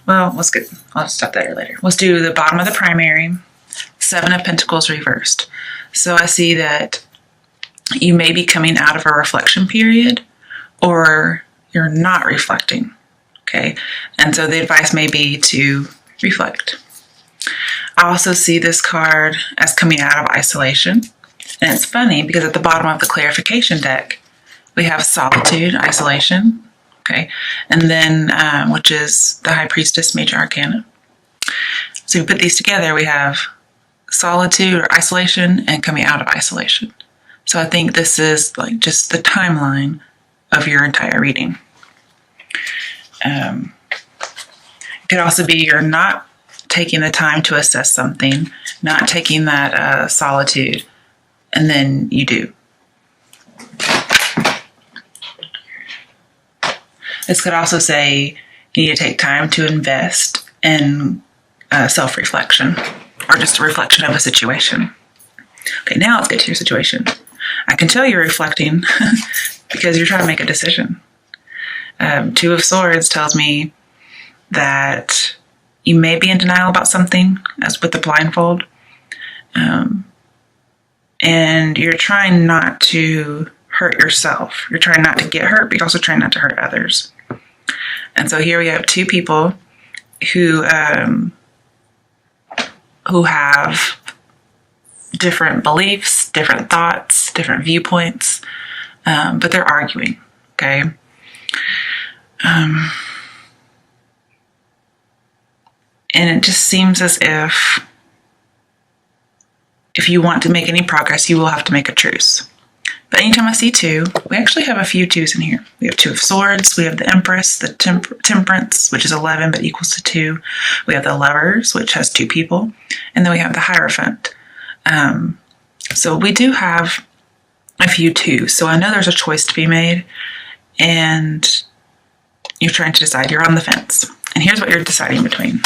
well, let's get, I'll stop there later. Let's do the bottom of the primary, 7 of Pentacles reversed. So I see that you may be coming out of a reflection period, or you're not reflecting, okay? And so the advice may be to reflect. I also see this card as coming out of isolation. And it's funny because at the bottom of the clarification deck, we have solitude, isolation, okay? And then, which is the High Priestess, Major Arcana. So we put these together, we have solitude or isolation and coming out of isolation. So I think this is like just the timeline of your entire reading. It could also be you're not taking the time to assess something, not taking that solitude, and then you do. This could also say you need to take time to invest in self-reflection, or just a reflection of a situation. Okay, now let's get to your situation. I can tell you're reflecting because you're trying to make a decision. 2 of Swords tells me that you may be in denial about something, as with the blindfold. And you're trying not to hurt yourself. You're trying not to get hurt, but you're also trying not to hurt others. And so here we have 2 people who have different beliefs, different thoughts, different viewpoints, but they're arguing, okay? And it just seems as if you want to make any progress, you will have to make a truce. But anytime I see 2, we actually have a few 2s in here. We have 2 of Swords, we have the Empress, the Temperance, which is 11 but equals to 2. We have the Lovers, which has 2 people. And then we have the Hierophant. So we do have a few 2s. So I know there's a choice to be made. And you're trying to decide. You're on the fence. And here's what you're deciding between.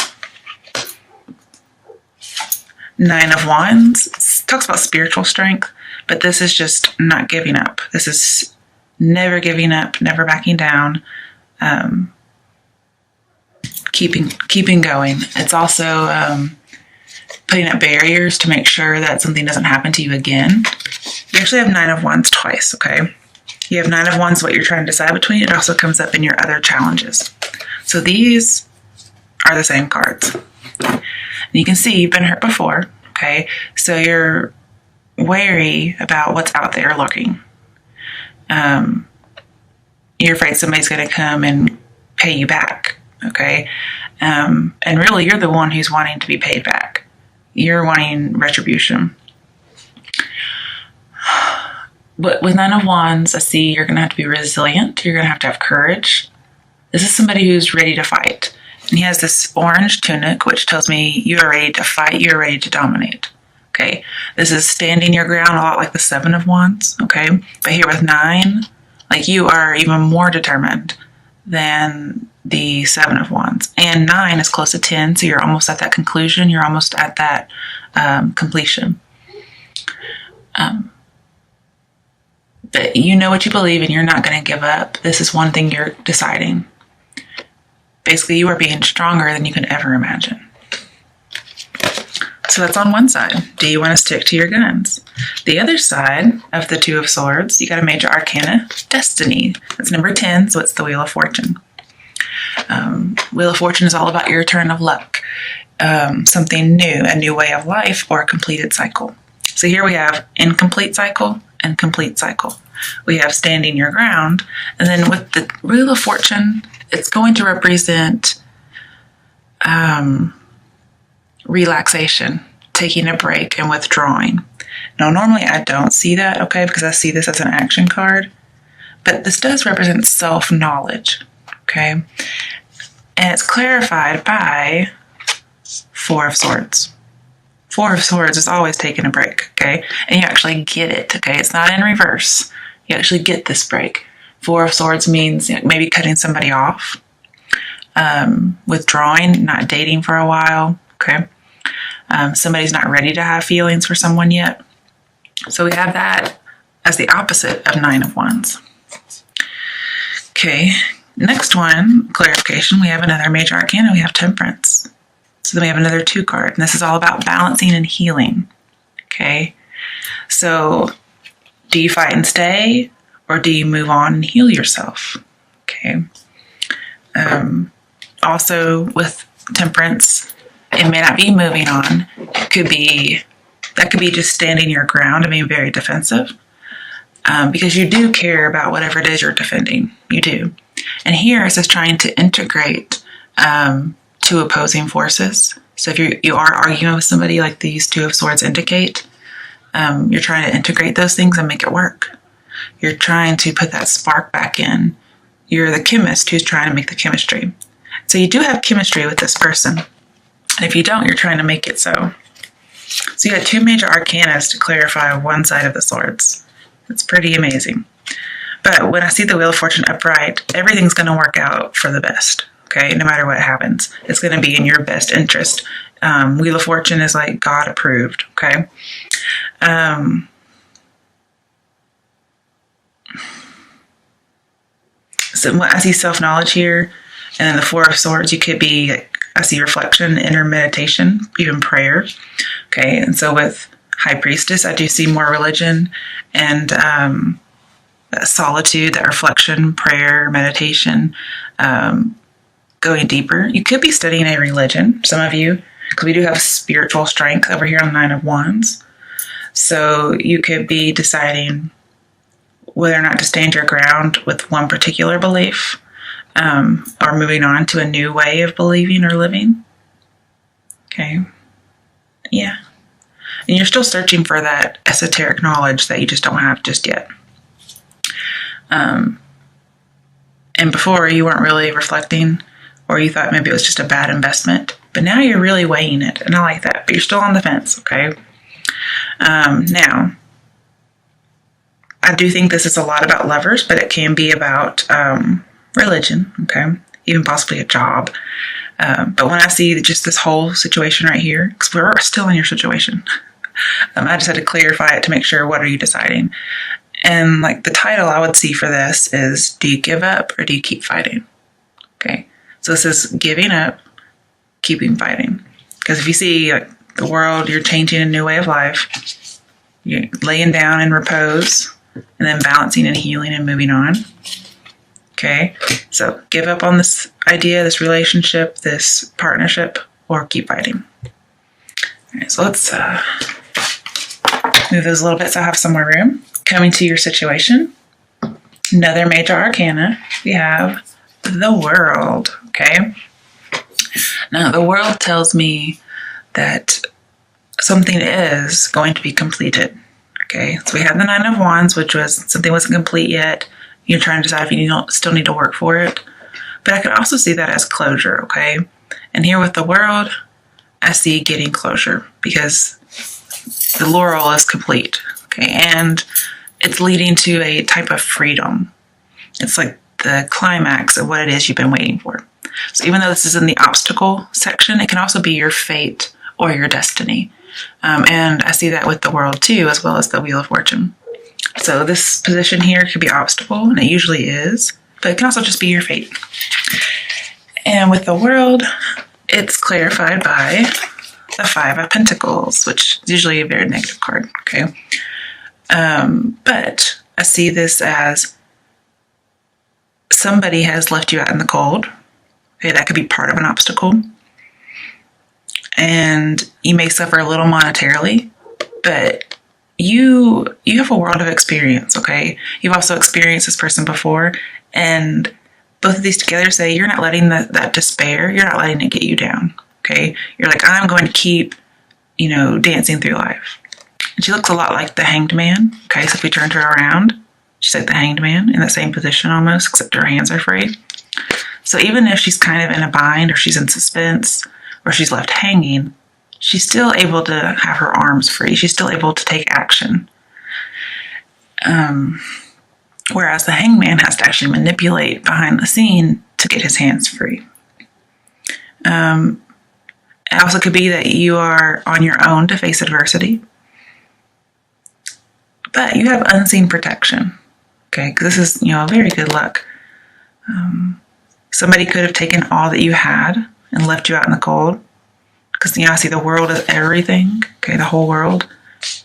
9 of Wands. It talks about spiritual strength. But this is just not giving up. This is never giving up, never backing down, keeping going. It's also putting up barriers to make sure that something doesn't happen to you again. You actually have 9 of Wands twice, okay? You have 9 of Wands, what you're trying to decide between. It also comes up in your other challenges. So these are the same cards. And you can see you've been hurt before, okay? So you're wary about what's out there lurking. You're afraid somebody's going to come and pay you back, okay? And really, you're the one who's wanting to be paid back. You're wanting retribution. But with 9 of Wands, I see you're going to have to be resilient. You're going to have courage. This is somebody who's ready to fight. And he has this orange tunic, which tells me you are ready to fight. You're ready to dominate. Okay, this is standing your ground, a lot like the 7 of Wands, okay? But here with 9, like you are even more determined than the 7 of Wands. And 9 is close to 10, so you're almost at that conclusion. You're almost at that completion. But you know what you believe and you're not going to give up. This is one thing you're deciding. Basically, you are being stronger than you can ever imagine. So that's on one side. Do you want to stick to your guns? The other side of the 2 of Swords, you got a Major Arcana, Destiny. That's number 10, so it's the Wheel of Fortune. Wheel of Fortune is all about your turn of luck. Something new, a new way of life, or a completed cycle. So here we have incomplete cycle and complete cycle. We have standing your ground. And then with the Wheel of Fortune, it's going to represent relaxation, taking a break and withdrawing. Now, normally I don't see that, okay, because I see this as an action card, but this does represent self-knowledge, okay? And it's clarified by 4 of Swords. 4 of Swords is always taking a break, okay? And you actually get it, okay? It's not in reverse. You actually get this break. 4 of Swords means maybe cutting somebody off, withdrawing, not dating for a while, okay? Somebody's not ready to have feelings for someone yet. So we have that as the opposite of 9 of Wands. Okay, Next one, clarification, we have another major arcana. We have Temperance. So then we have another 2 card. And this is all about balancing and healing. Okay. So do you fight and stay, or do you move on and heal yourself? Okay. Also with Temperance, it may not be moving on. That could be just standing your ground and being very defensive. Because you do care about whatever it is you're defending. You do. And here it says trying to integrate 2 opposing forces. So if you are arguing with somebody, like these 2 of Swords indicate, you're trying to integrate those things and make it work. You're trying to put that spark back in. You're the chemist who's trying to make the chemistry. So you do have chemistry with this person. And if you don't, you're trying to make it so. So you got 2 major arcanas to clarify one side of the Swords. It's pretty amazing. But when I see the Wheel of Fortune upright, everything's going to work out for the best. Okay, no matter what happens, it's going to be in your best interest. Wheel of Fortune is like God approved. Okay. So I see self-knowledge here, and then the 4 of Swords. You could be, I see reflection, inner meditation, even prayer. Okay, and so with High Priestess, I do see more religion and solitude, that reflection, prayer, meditation, going deeper. You could be studying a religion, some of you, because we do have spiritual strength over here on 9 of Wands. So you could be deciding whether or not to stand your ground with one particular belief, or moving on to a new way of believing or living. Okay. Yeah. And you're still searching for that esoteric knowledge that you just don't have just yet. And before, you weren't really reflecting, or you thought maybe it was just a bad investment. But now you're really weighing it, and I like that. But you're still on the fence, okay? Now, I do think this is a lot about lovers, but it can be about religion, okay? Even possibly a job. But when I see just this whole situation right here, because we're still in your situation, I just had to clarify it to make sure, what are you deciding? And like the title I would see for this is, do you give up or do you keep fighting? Okay. So this is giving up, keeping fighting. Because if you see like the world, you're changing a new way of life, you're laying down in repose, and then balancing and healing and moving on. Okay. So give up on this idea, this relationship, this partnership, or keep fighting. All right. So let's move those a little bit so I have some more room. Coming to your situation, another major arcana, we have the World, okay? Now, the World tells me that something is going to be completed, okay? So we have the 9 of Wands, which was something wasn't complete yet. You're trying to decide if you still need to work for it. But I could also see that as closure, okay? And here with the World, I see getting closure because the laurel is complete, okay? And it's leading to a type of freedom. It's like the climax of what it is you've been waiting for. So even though this is in the obstacle section, it can also be your fate or your destiny. And I see that with the World too, as well as the Wheel of Fortune. So this position here could be obstacle, and it usually is, but it can also just be your fate. And with the World, it's clarified by the 5 of Pentacles, which is usually a very negative card, okay? But I see this as somebody has left you out in the cold. Okay, that could be part of an obstacle. And you may suffer a little monetarily, but you have a world of experience, okay? You've also experienced this person before, and both of these together say you're not letting that despair, you're not letting it get you down, okay? You're like, I'm going to keep, dancing through life. And she looks a lot like the Hanged Man. Okay, so if we turned her around, she's like the Hanged Man in the same position almost, except her hands are free. So even if she's kind of in a bind, or she's in suspense, or she's left hanging, she's still able to have her arms free. She's still able to take action. Whereas the Hanged Man has to actually manipulate behind the scene to get his hands free. It also could be that you are on your own to face adversity. But you have unseen protection, okay? Because this is, very good luck. Somebody could have taken all that you had and left you out in the cold. Because, I see the world as everything, okay, the whole world,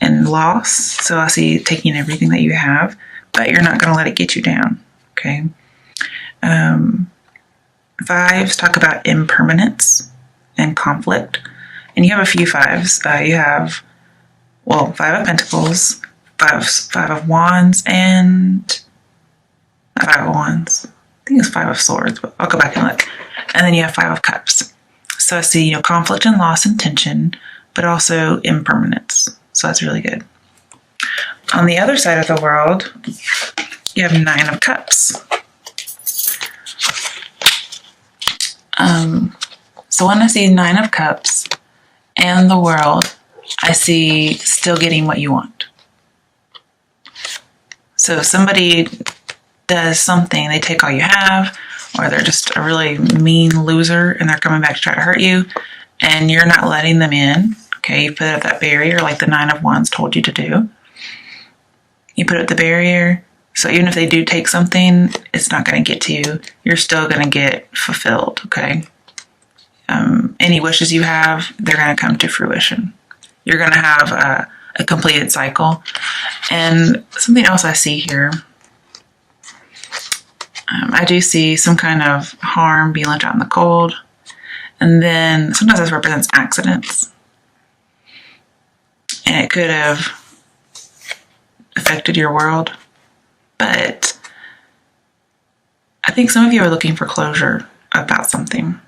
and loss. So I see taking everything that you have, but you're not going to let it get you down, okay? Fives talk about impermanence and conflict. And you have a few fives. You have, Five of Pentacles, Five of Wands, and not Five of Wands. I think it's Five of Swords, but I'll go back and look. And then you have Five of Cups. So I see, conflict and loss and tension, but also impermanence. So that's really good. On the other side of the world, you have Nine of Cups. So when I see Nine of Cups and the world, I see still getting what you want. So if somebody does something, they take all you have, or they're just a really mean loser and they're coming back to try to hurt you, and you're not letting them in, okay, you put up that barrier like the Nine of Wands told you to do. You put up the barrier, so even if they do take something, it's not going to get to you. You're still going to get fulfilled, okay? Any wishes you have, they're going to come to fruition. You're going to have a completed cycle. And something else I see here, I do see some kind of harm being left out in the cold. And then sometimes this represents accidents. And it could have affected your world. But I think some of you are looking for closure about something.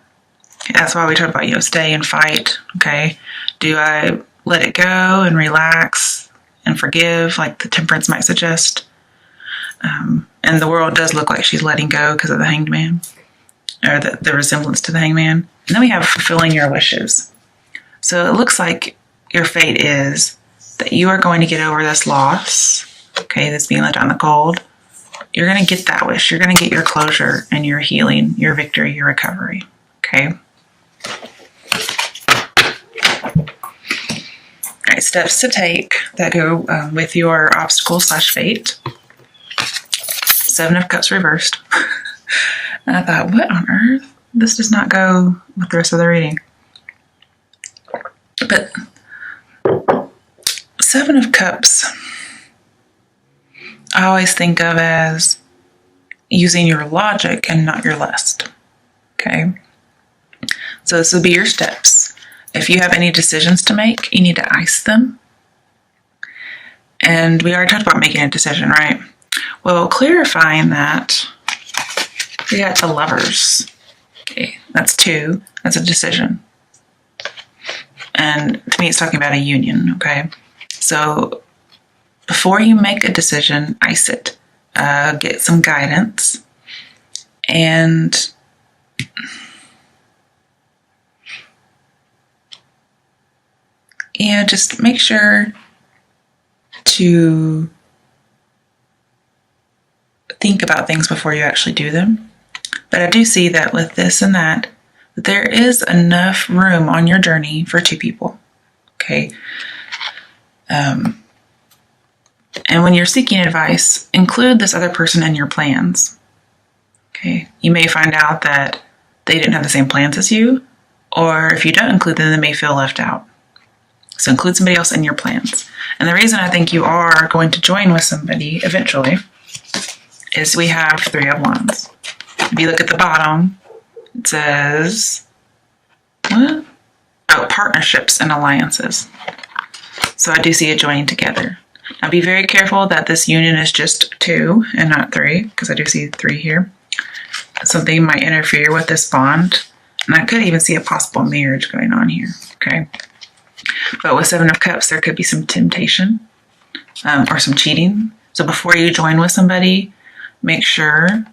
That's why we talk about, stay and fight, okay? Do I let it go and relax and forgive, like the Temperance might suggest? And the world does look like she's letting go because of the Hanged Man, or the resemblance to the Hanged Man. And then we have fulfilling your wishes. So it looks like your fate is that you are going to get over this loss, okay, that's being left out in the cold. You're going to get that wish. You're going to get your closure and your healing, your victory, your recovery, okay? All right, steps to take that go with your obstacle/fate. Seven of Cups reversed. And I thought, what on earth? This does not go with the rest of the reading. But Seven of Cups, I always think of as using your logic and not your lust. Okay? So this will be your steps. If you have any decisions to make, you need to ice them. And we already talked about making a decision, right? Well, clarifying that, we got the Lovers. Okay, that's two. That's a decision. And to me, it's talking about a union, okay? So before you make a decision, ice it. Get some guidance. And just make sure to think about things before you actually do them. But I do see that with this and that there is enough room on your journey for two people. Okay. And when you're seeking advice, include this other person in your plans. Okay. You may find out that they didn't have the same plans as you, or if you don't include them, they may feel left out. So include somebody else in your plans. And the reason I think you are going to join with somebody eventually is we have Three of Wands. If you look at the bottom, it says, what? Oh, partnerships and alliances. So I do see it joining together. Now be very careful that this union is just two and not three, because I do see three here. Something might interfere with this bond. And I could even see a possible marriage going on here, okay? But with Seven of Cups, there could be some temptation or some cheating. So before you join with somebody, make sure,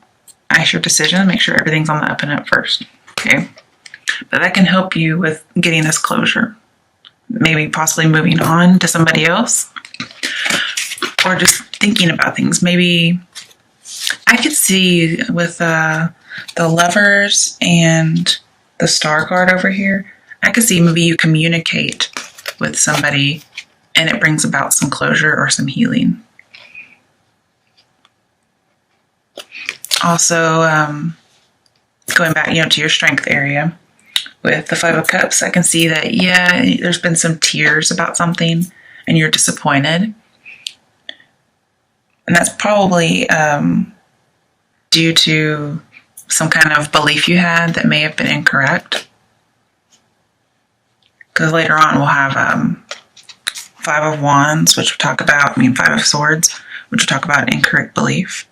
ice your decision, make sure everything's on the up and up first, okay? But that can help you with getting this closure. Maybe possibly moving on to somebody else, or just thinking about things. Maybe I could see with the Lovers and the Star card over here, I could see maybe you communicate with somebody and it brings about some closure or some healing. Also, going back, to your strength area. With the Five of Cups, I can see that, there's been some tears about something and you're disappointed. And that's probably due to some kind of belief you had that may have been incorrect. Because later on we'll have Five of Wands, which will talk about, Five of Swords, which will talk about incorrect belief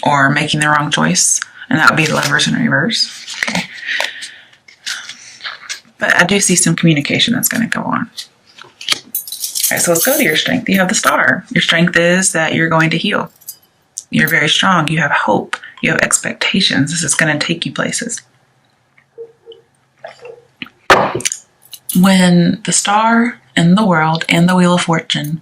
or making the wrong choice. And that would be Lovers in reverse. Okay. But I do see some communication that's going to go on. All right, so let's go to your strength. You have the Star. Your strength is that you're going to heal. You're very strong. You have hope. You have expectations. This is going to take you places. When the Star and the World and the Wheel of Fortune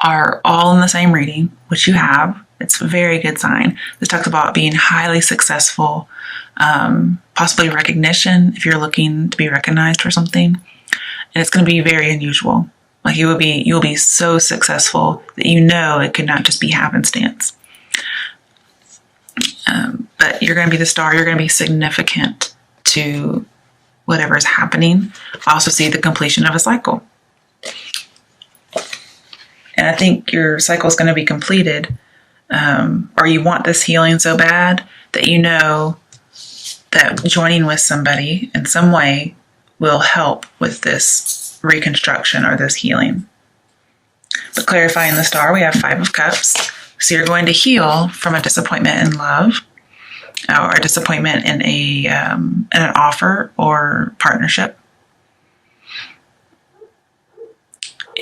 are all in the same reading, which you have, it's a very good sign. This talks about being highly successful, possibly recognition if you're looking to be recognized for something. And it's going to be very unusual. Like you'll be so successful that it could not just be happenstance. But you're going to be the Star. You're going to be significant to whatever is happening. I also see the completion of a cycle. And I think your cycle is going to be completed, or you want this healing so bad that that joining with somebody in some way will help with this reconstruction or this healing. But clarifying the Star, we have Five of Cups. So you're going to heal from a disappointment in love or a disappointment in an offer or partnership.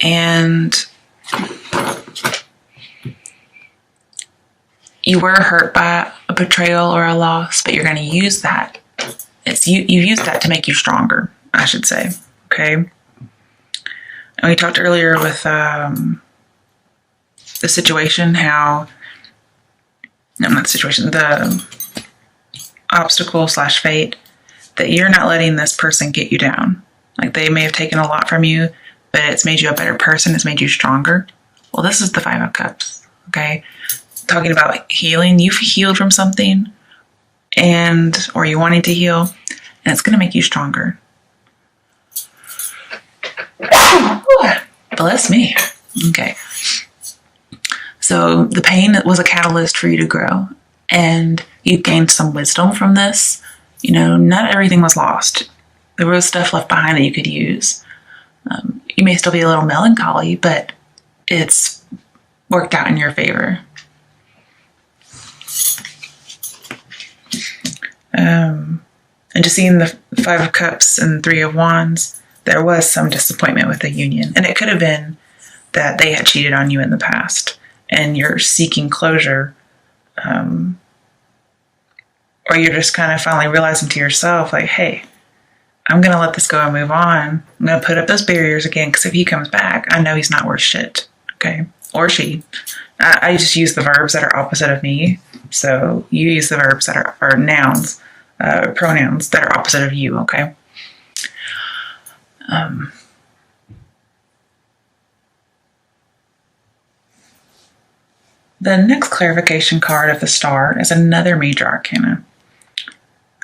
And you were hurt by a betrayal or a loss, but you're going to use that. You've used that to make you stronger, I should say. Okay. And we talked earlier with the obstacle / fate, that you're not letting this person get you down. Like they may have taken a lot from you, but it's made you a better person. It's made you stronger. Well, this is the Five of Cups. Okay. Talking about healing. You've healed from something or you're wanting to heal, and it's going to make you stronger. Bless me. Okay. So the pain was a catalyst for you to grow, and you gained some wisdom from this. Not everything was lost. There was stuff left behind that you could use. You may still be a little melancholy, but it's worked out in your favor. And just seeing the Five of Cups and Three of Wands, there was some disappointment with the union. And it could have been that they had cheated on you in the past and you're seeking closure. Or you're just kind of finally realizing to yourself, like, hey, I'm going to let this go and move on. I'm going to put up those barriers again, because if he comes back, I know he's not worth shit. Okay? Or she. I just use the verbs that are opposite of me. So you use the verbs that are nouns, pronouns that are opposite of you, okay? The next clarification card of the Star is another major arcana.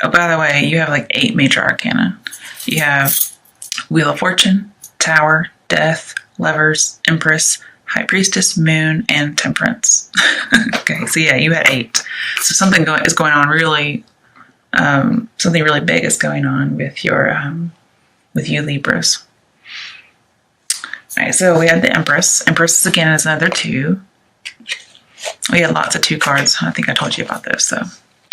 Oh, by the way, you have like 8 major arcana. You have Wheel of Fortune, Tower, Death, Lovers, Empress, High Priestess, Moon, and Temperance. Okay, so yeah, you had 8. So something is going on really, something really big is going on with with you Libras. All right, so we had the Empress. Empress again is another 2. We had lots of 2 cards. I think I told you about this. So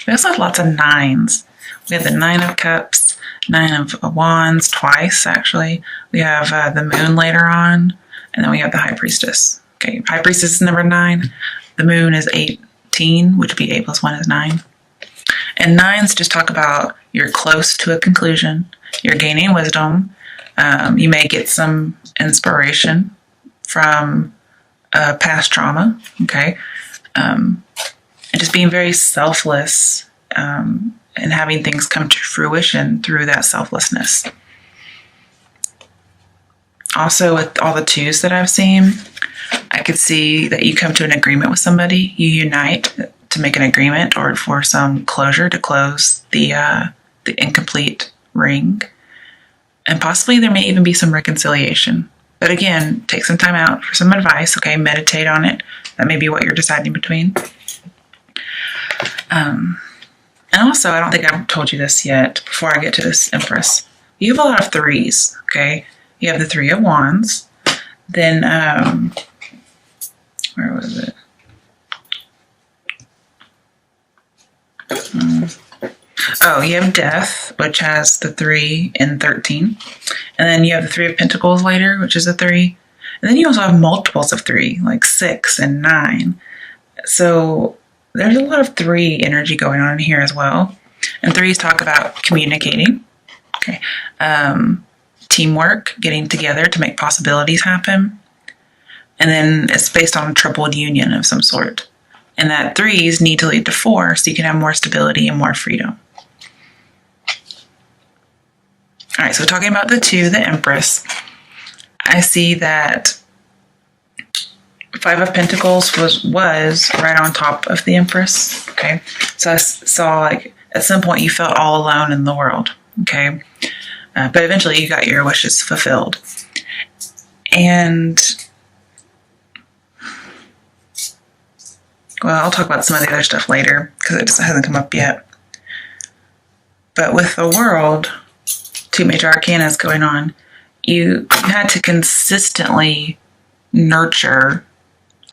we also had lots of 9s. We had the 9 of Cups, 9 of Wands, twice actually. We have the Moon later on, and then we have the High Priestess. Okay, High Priestess is number 9. The Moon is 18, which would be 8 plus 1 is 9. And 9s just talk about you're close to a conclusion. You're gaining wisdom. You may get some inspiration from past trauma. Okay, and just being very selfless and having things come to fruition through that selflessness. Also, with all the 2s that I've seen, I could see that you come to an agreement with somebody, you unite to make an agreement or for some closure to close the incomplete ring. And possibly there may even be some reconciliation. But again, take some time out for some advice, okay? Meditate on it. That may be what you're deciding between. And also, I don't think I've told you this yet before I get to this Empress. You have a lot of threes, okay? You have the Three of Wands. Then, where was it? Oh, you have Death, which has the 3 and 13. And then you have the Three of Pentacles later, which is a 3. And then you also have multiples of 3, like 6 and 9. So there's a lot of 3 energy going on in here as well. And 3s talk about communicating, okay, teamwork, getting together to make possibilities happen. And then it's based on a tripled union of some sort. And that 3s need to lead to 4 so you can have more stability and more freedom. All right, so talking about the 2, the Empress, I see that 5 of Pentacles was right on top of the Empress, okay? So I saw, like, at some point you felt all alone in the world, okay? But eventually you got your wishes fulfilled. And, well, I'll talk about some of the other stuff later because it just hasn't come up yet. But with the World, 2 major arcanas going on, you had to consistently nurture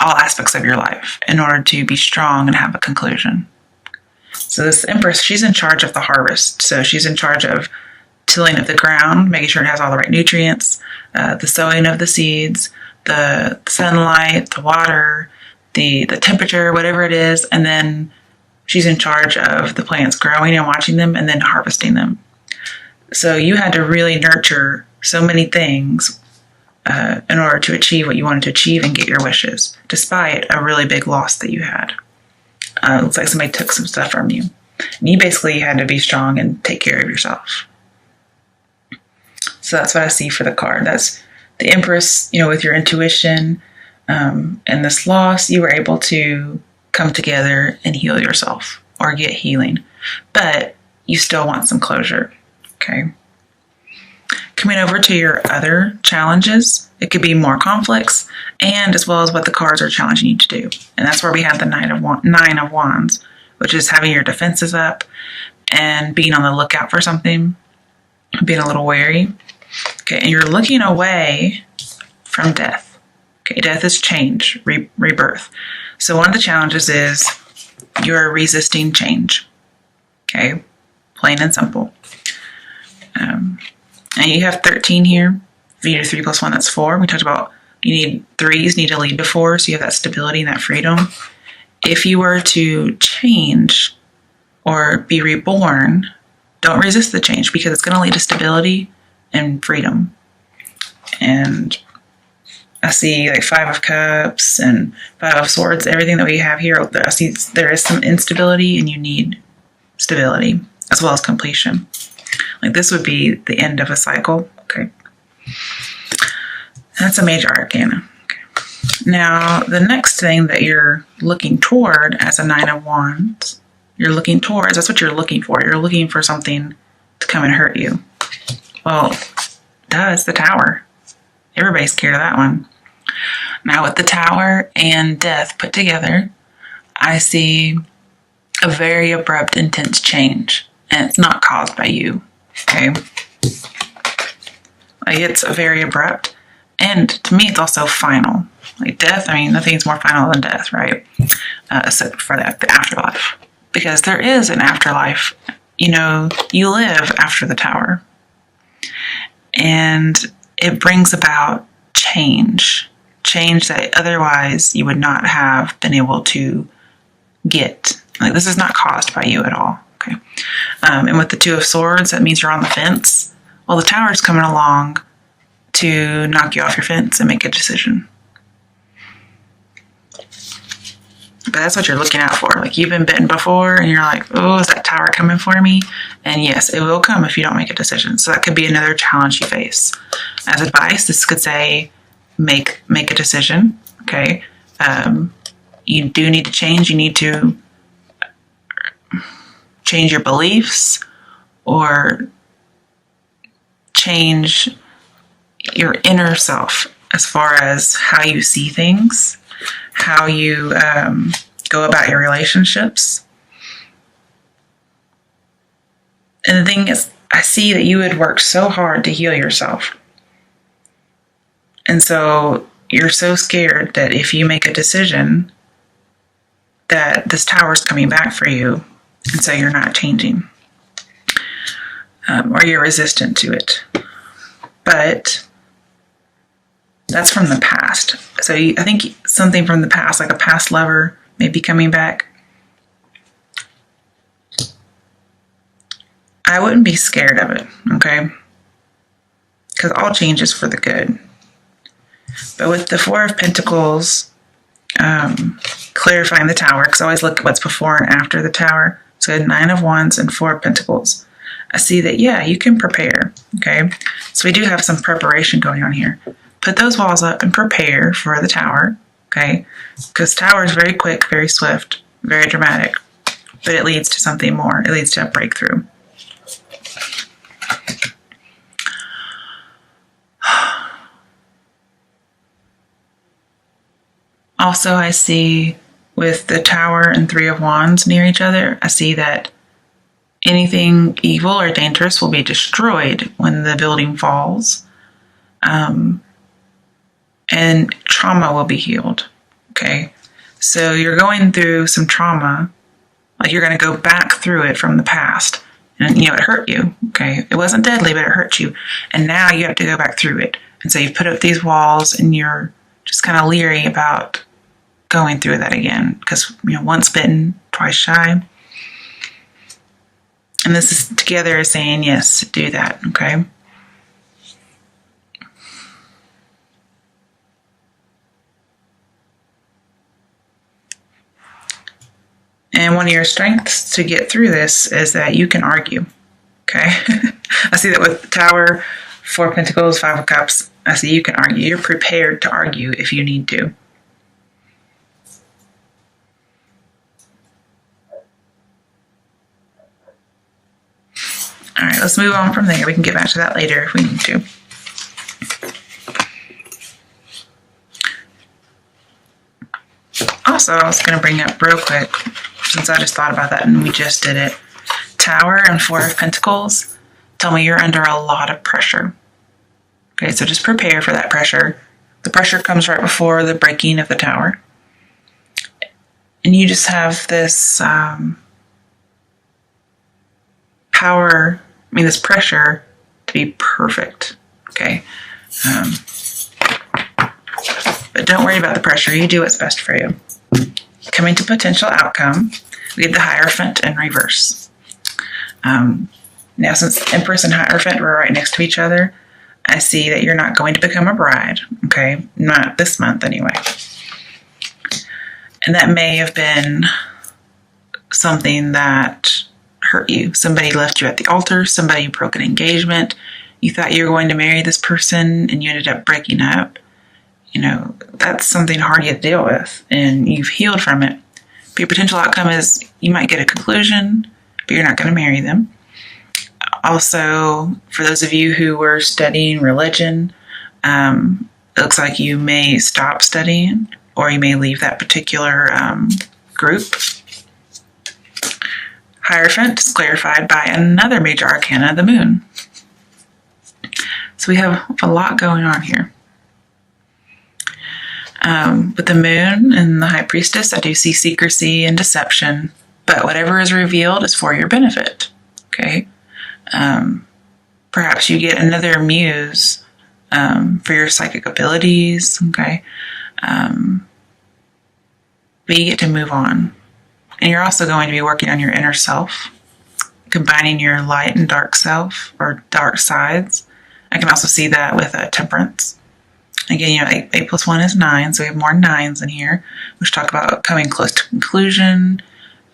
all aspects of your life in order to be strong and have a conclusion. So this Empress, she's in charge of the harvest. So she's in charge of tilling of the ground, making sure it has all the right nutrients, the sowing of the seeds, the sunlight, the water, the temperature, whatever it is. And then she's in charge of the plants growing and watching them and then harvesting them. So you had to really nurture so many things in order to achieve what you wanted to achieve and get your wishes, despite a really big loss that you had. It looks like somebody took some stuff from you. And you basically had to be strong and take care of yourself. So that's what I see for the card. That's the Empress, with your intuition and this loss, you were able to come together and heal yourself or get healing. But you still want some closure. Okay. Coming over to your other challenges, it could be more conflicts and as well as what the cards are challenging you to do. And that's where we have the Nine of Wands, which is having your defenses up and being on the lookout for something, being a little wary. Okay, and you're looking away from death. Okay, death is change, rebirth. So one of the challenges is you're resisting change. Okay, plain and simple. And you have 13 here. If you do 3 + 1, that's 4. We talked about threes need to lead to 4, so you have that stability and that freedom. If you were to change or be reborn, don't resist the change because it's going to lead to stability and freedom. And I see like 5 of Cups and 5 of Swords, everything that we have here. I see there is some instability and you need stability as well as completion. Like this would be the end of a cycle. Okay. That's a major arcana. Okay. Now, the next thing that you're looking toward as a 9 of Wands, that's what you're looking for. You're looking for something to come and hurt you. Well, it's the Tower. Everybody's scared of that one. Now, with the Tower and Death put together, I see a very abrupt, intense change. And it's not caused by you. Okay. Like it's very abrupt. And to me, it's also final. Like death, nothing's more final than death, right? Except for the afterlife. Because there is an afterlife. You live after the Tower. And it brings about change. Change that otherwise you would not have been able to get. Like this is not caused by you at all. Okay. And with the 2 of Swords, that means you're on the fence. Well, the Tower's coming along to knock you off your fence and make a decision. But that's what you're looking out for. Like you've been bitten before and you're like, oh, is that Tower coming for me? And yes, it will come if you don't make a decision. So that could be another challenge you face. As advice, this could say, make a decision. Okay. You do need to change. You need to change your beliefs or change your inner self as far as how you see things, how you go about your relationships. And the thing is, I see that you had worked so hard to heal yourself. And so you're so scared that if you make a decision that this tower's coming back for you, and so you're not changing. Or you're resistant to it. But that's from the past. So I think something from the past, like a past lover, may be coming back. I wouldn't be scared of it, okay? Because all change is for the good. But with the Four of Pentacles, clarifying the tower, because I always look at what's before and after the tower. So 9 of Wands and 4 of Pentacles. I see that, yeah, you can prepare, okay? So we do have some preparation going on here. Put those walls up and prepare for the tower, okay? Because tower is very quick, very swift, very dramatic, but it leads to something more. It leads to a breakthrough. Also, I see with the tower and 3 of Wands near each other, I see that anything evil or dangerous will be destroyed when the building falls. And trauma will be healed. Okay. So you're going through some trauma, like you're going to go back through it from the past. And, it hurt you. Okay. It wasn't deadly, but it hurt you. And now you have to go back through it. And so you've put up these walls and you're just kind of leery about going through that again. Because, once bitten, twice shy. And this is together is saying, yes, do that, okay? And one of your strengths to get through this is that you can argue, okay? I see that with the Tower, 4 of Pentacles, 5 of Cups. I see you can argue. You're prepared to argue if you need to. All right, let's move on from there. We can get back to that later if we need to. Also, I was going to bring up real quick, since I just thought about that and we just did it. Tower and 4 of Pentacles tell me you're under a lot of pressure. Okay, so just prepare for that pressure. The pressure comes right before the breaking of the tower. And you just have this this pressure to be perfect, okay? But don't worry about the pressure. You do what's best for you. Coming to potential outcome, we have the Hierophant in reverse. Now, since Empress and Hierophant were right next to each other, I see that you're not going to become a bride, okay? Not this month, anyway. And that may have been something that hurt you. Somebody left you at the altar. Somebody broke an engagement. You thought you were going to marry this person and you ended up breaking up. That's something hard you have to deal with, and you've healed from it. But your potential outcome is you might get a conclusion, but you're not going to marry them. Also, for those of you who were studying religion, it looks like you may stop studying, or you may leave that particular group. Hierophant is clarified by another major arcana, the moon. So we have a lot going on here. With the moon and the high priestess, I do see secrecy and deception, but whatever is revealed is for your benefit, okay? Perhaps you get another muse for your psychic abilities, okay? But you get to move on. And you're also going to be working on your inner self, combining your light and dark self, or dark sides. I can also see that with Temperance. Again, 8 plus 1 is 9, so we have more 9s in here, which talk about coming close to conclusion.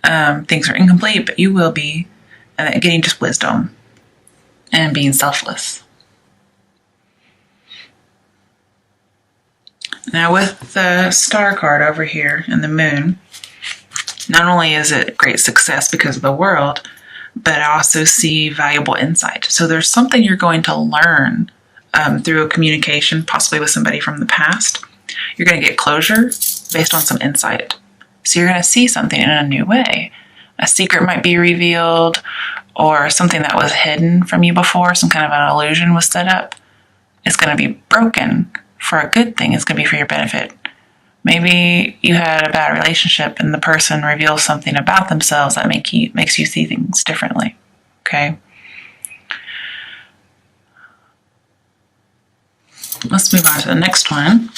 Things are incomplete, but you will be. And getting just wisdom and being selfless. Now with the star card over here and the moon, not only is it great success because of the world, but I also see valuable insight. So there's something you're going to learn through a communication, possibly with somebody from the past. You're going to get closure based on some insight. So you're going to see something in a new way. A secret might be revealed, or something that was hidden from you before, some kind of an illusion was set up. It's going to be broken for a good thing. It's going to be for your benefit. Maybe you had a bad relationship and the person reveals something about themselves that makes you see things differently. Okay? Let's move on to the next one.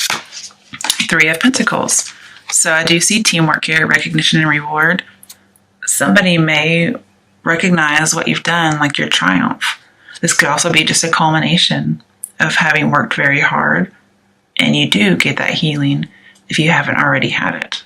3 of Pentacles. So I do see teamwork here, recognition and reward. Somebody may recognize what you've done, like your triumph. This could also be just a culmination of having worked very hard, and you do get that healing if you haven't already had it.